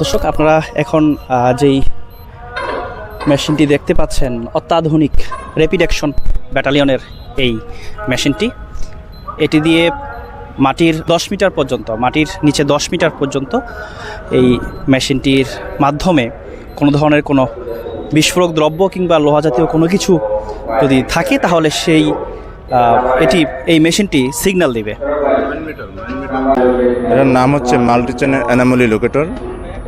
দর্শক, আপনারা এখন যেই মেশিনটি দেখতে পাচ্ছেন, অত্যাধুনিক র্যাপিড অ্যাকশন ব্যাটালিয়নের এই মেশিনটি, এটি দিয়ে মাটির 10 মিটার পর্যন্ত, মাটির নিচে 10 মিটার পর্যন্ত এই মেশিনটির মাধ্যমে কোনো ধরনের কোনো বিস্ফোরক দ্রব্য কিংবা লোহা জাতীয় কোনো কিছু যদি থাকে তাহলে এই মেশিনটি সিগন্যাল দিবে। এটার নাম হচ্ছে মাল্টি চ্যানেল অ্যানোমালি লোকেটর।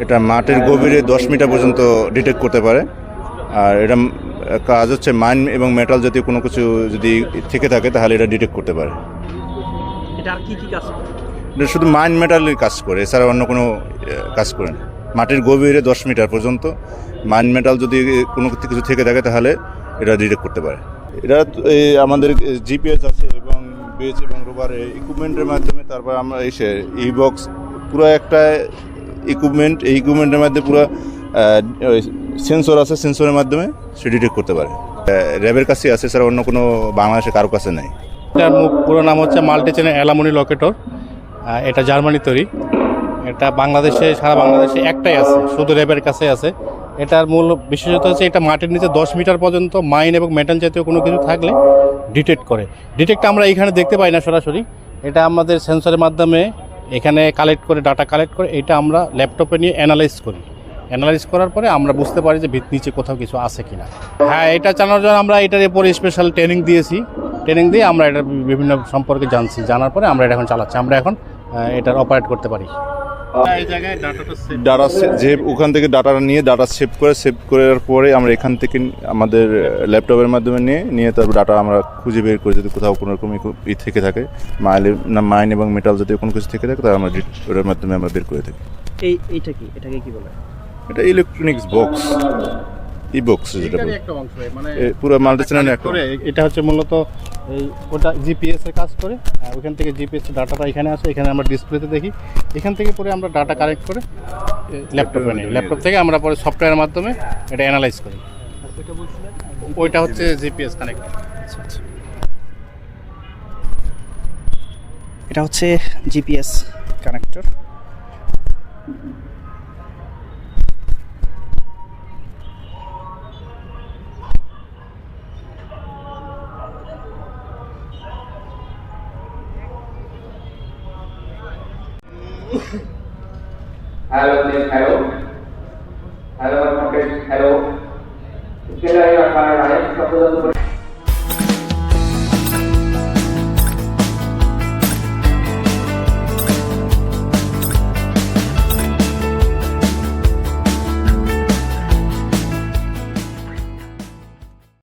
এটা মাটির গভীরে 10 মিটার পর্যন্ত ডিটেক্ট করতে পারে। আর এটা কাজ হচ্ছে মাইন এবং মেটাল জাতীয় কোনো কিছু যদি থেকে থাকে তাহলে এটা ডিটেক্ট করতে পারে। এটা আর কি কাজ করে? এটা শুধু মাইন মেটালের কাজ করে, এছাড়া অন্য কোনো কাজ করে না। মাটির গভীরে 10 মিটার পর্যন্ত মাইন মেটাল যদি কোনো কিছু থেকে থাকে তাহলে এটা ডিটেক্ট করতে পারে। এটা আমাদের জিপিএস আছে এবং বেজ এবং রোভার ইকুইপমেন্টের মাধ্যমে, তারপর আমরা এই বক্স পুরো একটা ইকুইপমেন্ট, এই ইকুইপমেন্টের মধ্যে পুরো সেন্সর আছে, সেন্সরের মাধ্যমে সে ডিটেক্ট করতে পারে। র্যাবের কাছে আছে, এছাড়া অন্য কোনো বাংলাদেশে কারো কাছে নেই। এটার পুরো নাম হচ্ছে মাল্টি চ্যানেল অ্যানোমালি লোকেটর। এটা জার্মানি তৈরি। এটা বাংলাদেশে, সারা বাংলাদেশে একটাই আছে, শুধু র্যাবের কাছে আছে। এটার মূল বিশেষত হচ্ছে এটা মাটির নিচে 10 মিটার পর্যন্ত মাইন এবং মেটাল জাতীয় কোনো কিছু থাকলে ডিটেক্ট করে। ডিটেক্ট আমরা এইখানে দেখতে পাই না সরাসরি, এটা আমাদের সেন্সরের মাধ্যমে এখানে কালেক্ট করে, ডাটা কালেক্ট করে, এটা আমরা ল্যাপটপে নিয়ে অ্যানালাইজ করি। অ্যানালাইজ করার পরে আমরা বুঝতে পারি যে নিচে কোথাও কিছু আছে কিনা। হ্যাঁ, এটা চালানোর জন্য আমরা এটার উপরে স্পেশাল ট্রেনিং দিয়েছি। ট্রেনিং দিয়ে আমরা এটার বিভিন্ন সম্পর্কে জানার পরে আমরা এটা এখন চালাচ্ছি। আমরা এখন এটার অপারেট করতে পারি। এই জায়গায় ডাটা যে ওখান থেকে ডাটাটা নিয়ে ডাটা সেভ করার পরে আমরা এখান থেকে আমাদের ল্যাপটপের মাধ্যমে নিয়ে তারপর ডাটা আমরা খুঁজে বের করি। যদি কোথাও কোনো রকম থেকে থাকে, মাইন এবং মেটাল যদি কোনো কিছু থেকে থাকে, তাহলে আমরা ওটার মাধ্যমে আমরা বের করে থাকি। এটাকে কি বলে? এটা ইলেকট্রনিক্স বক্স, বক্স যেটা মানে পুরো মাল্টি চ্যানেল একটা। এটা হচ্ছে মূলত ওটা জিপিএস এর কাজ করে। ওইখান থেকে জিপিএস ডাটাটা এখানে আসে, এখানে আমরা ডিসপ্লেতে দেখি। এখান থেকে পরে আমরা ডাটা কালেক্ট করে ল্যাপটপে নিই। ল্যাপটপ থেকে আমরা পরে সফটওয়্যারের মাধ্যমে এটা অ্যানালাইজ করি। ওইটা হচ্ছে জিপিএস কানেক্ট। এটা হচ্ছে GPS connector. Hello, please, hello. Hello, hello. Bismillahirrahmanirrahim.